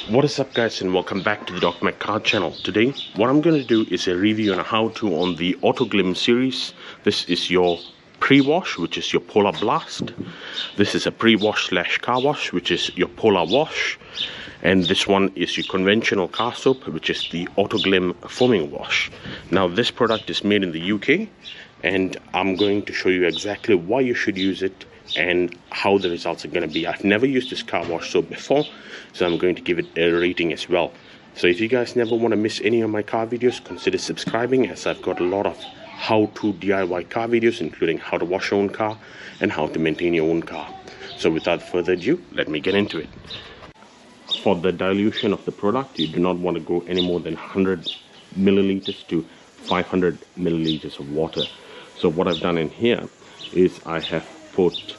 What is up, guys, and welcome back to the Doc Mac Car channel. Today what I'm going to do is a review on a how-to on the Autoglym series. This is your pre-wash, which is your polar blast. This is a pre-wash slash car wash, which is your polar wash. And this one is your conventional car soap, which is the Autoglym foaming wash. Now this product is made in the UK, and I'm going to show you exactly why you should use it and how the results are going to be. I've never used this car wash soap before, so I'm going to give it a rating as well. So if you guys never want to miss any of my car videos, consider subscribing, as I've got a lot of how-to DIY car videos, including how to wash your own car and how to maintain your own car. So without further ado, let me get into it. For the dilution of the product, you do not want to go any more than 100 milliliters to 500 milliliters of water. So what I've done in here is I have put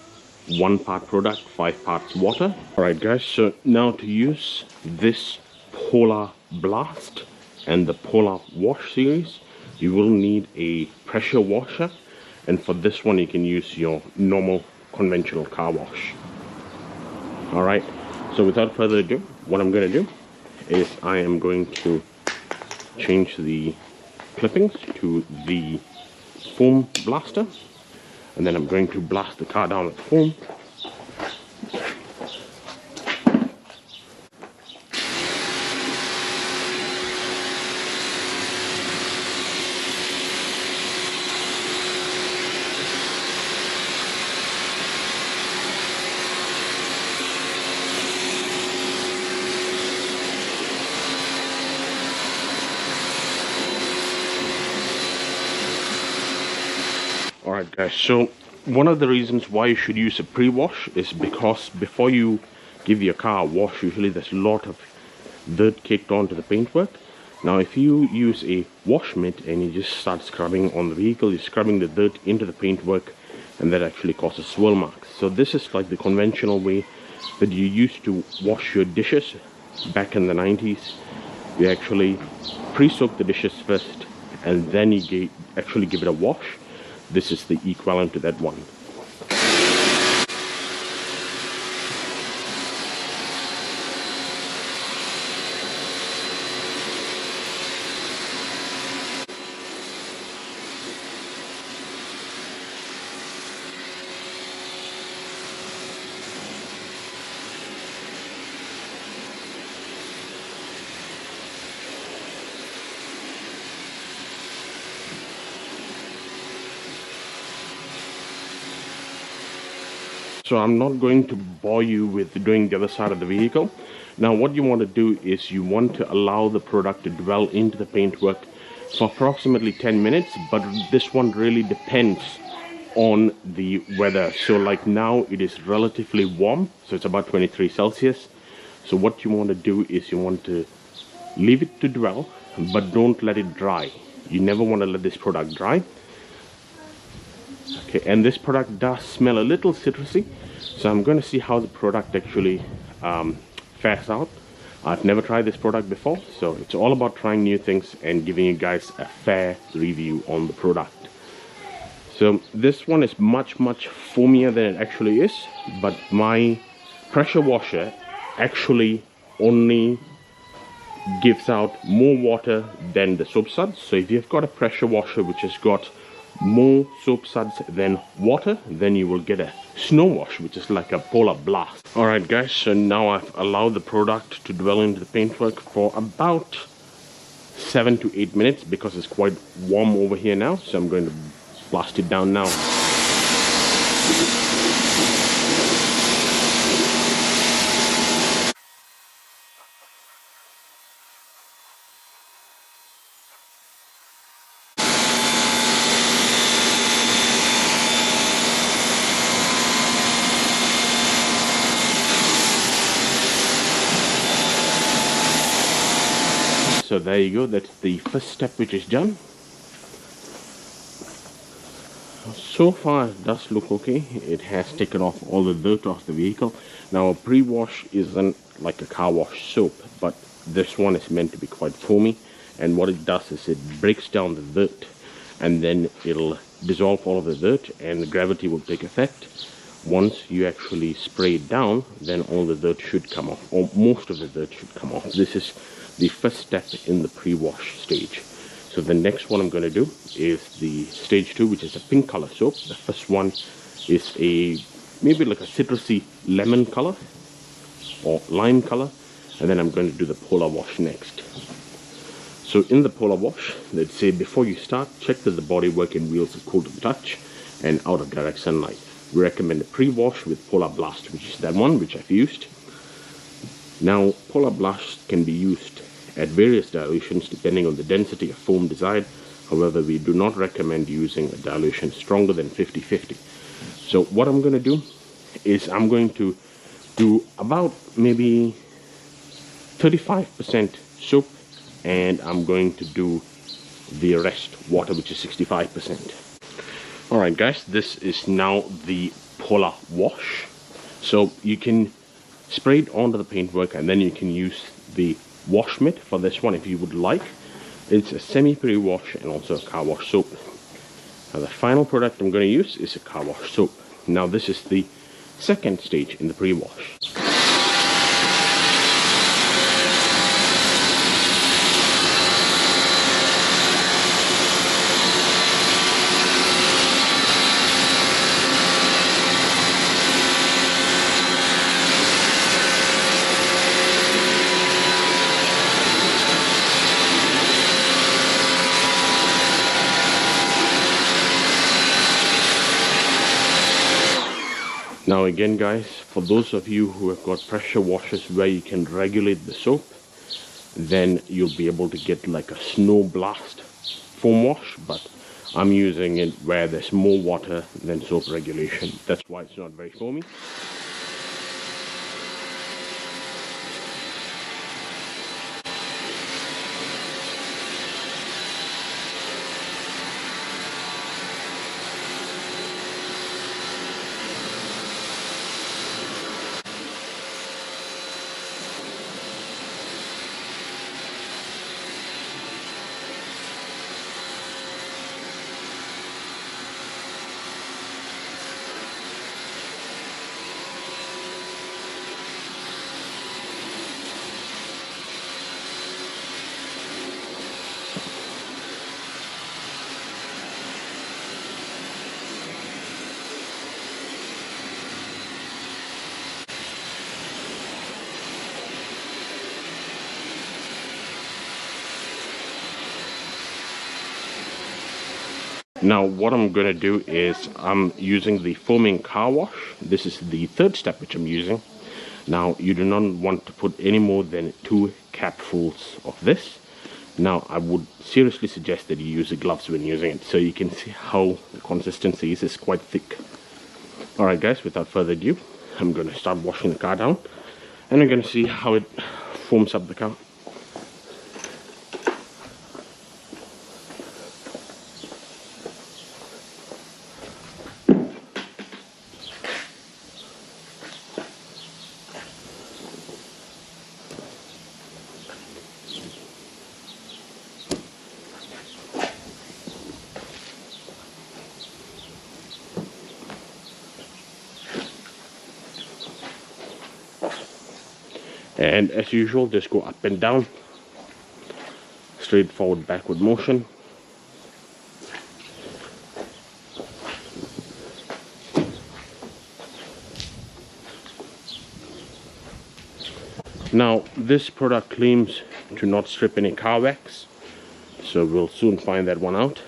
1 part product, 5 parts water. Alright guys, so now to use this Polar Blast and the Polar Wash series, you will need a pressure washer, and for this one you can use your normal conventional car wash. Alright, so without further ado, what I'm going to do is I am going to change the clippings to the foam blaster, and then I'm going to blast the car down with foam. Alright guys, so one of the reasons why you should use a pre-wash is because before you give your car a wash, usually there's a lot of dirt caked onto the paintwork. Now if you use a wash mitt and you just start scrubbing on the vehicle, you're scrubbing the dirt into the paintwork, and that actually causes swirl marks. So this is like the conventional way that you used to wash your dishes back in the 90s. You actually pre-soak the dishes first and then you actually give it a wash. This is the equivalent to that one. So I'm not going to bore you with doing the other side of the vehicle. Now what you want to do is you want to allow the product to dwell into the paintwork for approximately 10 minutes, but this one really depends on the weather. So like now it is relatively warm, so it's about 23 Celsius. So what you want to do is you want to leave it to dwell, but don't let it dry. You never want to let this product dry. Okay, and this product does smell a little citrusy, so I'm going to see how the product actually fares out. I've never tried this product before, so it's all about trying new things and giving you guys a fair review on the product. So this one is much foamier than it actually is, but my pressure washer actually only gives out more water than the soap suds. So if you've got a pressure washer which has got more soap suds than water, then you will get a snow wash, which is like a polar blast. Alright guys, so now I've allowed the product to dwell into the paintwork for about 7 to 8 minutes because it's quite warm over here now, so I'm going to blast it down now. So there you go, that's the first step which is done. So far it does look okay. It has taken off all the dirt off the vehicle. Now a pre-wash isn't like a car wash soap, but this one is meant to be quite foamy, and what it does is it breaks down the dirt and then it'll dissolve all of the dirt and gravity will take effect. once you actually spray it down, then all the dirt should come off, or most of the dirt should come off. This is the first step in the pre-wash stage. So the next one I'm going to do is the stage 2, which is a pink color soap. The first one is maybe like a citrusy lemon color or lime color, and then I'm going to do the polar wash next. So in the polar wash, let's say before you start, check that the bodywork and wheels are cool to the touch and out of direct sunlight. We recommend a pre-wash with Polar Blast, which is that one which I've used. Now, Polar Blast can be used at various dilutions depending on the density of foam desired. However, we do not recommend using a dilution stronger than 50-50. So what I'm going to do is I'm going to do about maybe 35% soap, and I'm going to do the rest water, which is 65%. Alright guys, this is now the polar wash. So you can spray it onto the paintwork, and then you can use the wash mitt for this one if you would like. It's a semi pre-wash and also a car wash soap. Now the final product I'm going to use is a car wash soap. Now this is the second stage in the pre-wash. Now again guys, for those of you who have got pressure washers where you can regulate the soap, then you'll be able to get like a snow blast foam wash, but I'm using it where there's more water than soap regulation. That's why it's not very foamy. Now what I'm going to do is I'm using the foaming car wash. This is the third step which I'm using. Now you do not want to put any more than 2 capfuls of this. Now I would seriously suggest that you use gloves when using it, so you can see how the consistency is. It's quite thick. Alright guys, without further ado, I'm going to start washing the car down, and we're going to see how it foams up the car. And as usual, just go up and down, straight forward, backward motion. Now this product claims to not strip any car wax, so we'll soon find that one out.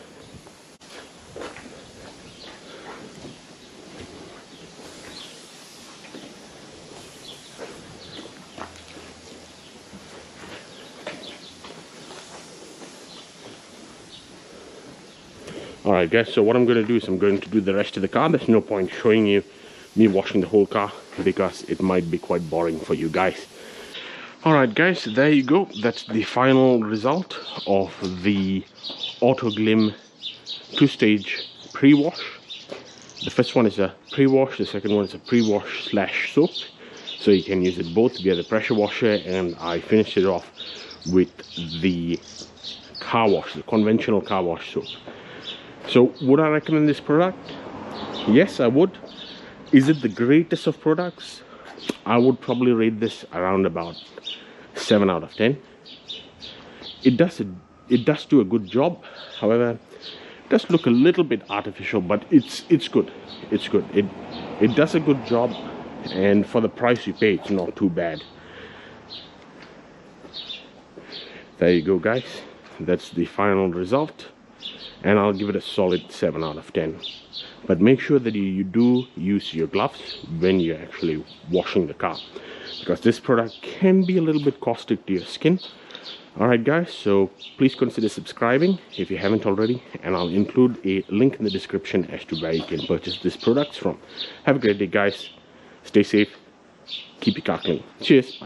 Alright guys, so what I'm going to do is I'm going to do the rest of the car. There's no point showing you me washing the whole car because it might be quite boring for you guys. Alright guys, there you go. That's the final result of the Autoglym 2-stage pre-wash. The first one is a pre-wash, the second one is a pre-wash / soap. So you can use it both via the pressure washer, and I finished it off with the car wash, the conventional car wash soap. So would I recommend this product? Yes, I would. Is it the greatest of products? I would probably rate this around about 7 out of 10. It does do a good job. However, it does look a little bit artificial, but it's good. It's good. It does a good job, and for the price you pay, it's not too bad. There you go, guys. That's the final result, and I'll give it a solid 7 out of 10. But make sure that you do use your gloves when you're actually washing the car, because this product can be a little bit caustic to your skin. Alright guys, so please consider subscribing if you haven't already, and I'll include a link in the description as to where you can purchase these products from. Have a great day, guys. Stay safe. Keep your car clean. Cheers.